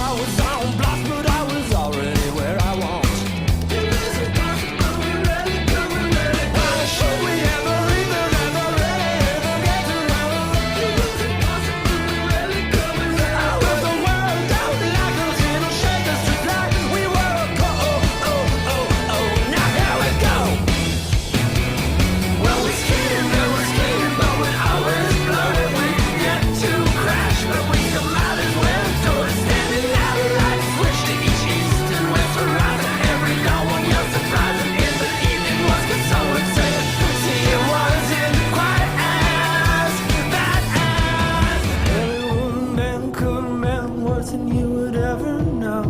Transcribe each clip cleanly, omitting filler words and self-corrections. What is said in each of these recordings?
I was on blocks, but I was already where I want. Should we ever even get to know? I was the world out like a little shakers, just like we were. Now here we go. Well, we skated, but when I was blowing, we get to crash, but we come out as well. So we're standing out like switch to each east and west horizon. Every dawn, one year surprising in the evening was consolidated. See, it wasn't quite as bad as everyone then could have meant worse than you would ever know.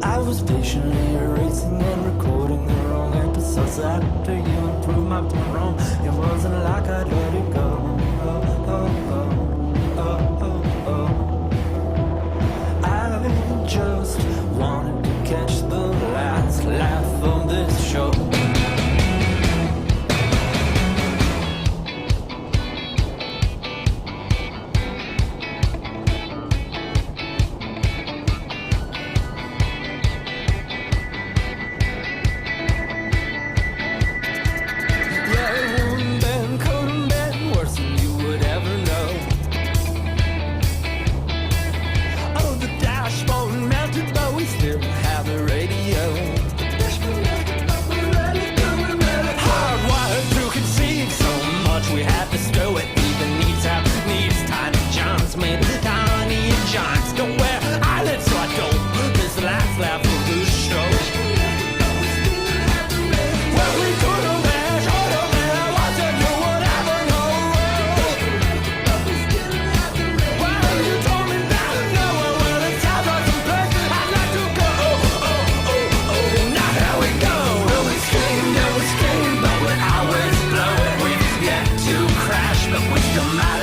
I was patiently erasing and recording the wrong episodes after you proved my point wrong. It wasn't like I'd let it go. I just wanted to catch the last laugh of this show. Yeah, it wouldn't been, couldn't been worse than you would ever know. Oh, the dashboard melted, but we still have the radio. Hardwired to conceive so much we had to stow it. Even needs tiny Johns made tiny giants. Don't wear eyelids, so I don't. This last laugh of the show. Well, we could have been, should have been, what if you would ever know? Well, you told me that nowhere where the time was in place. I'd like to go. Now here we go. Well, we skated, but when I was blowing, we get to crash, but we still matter.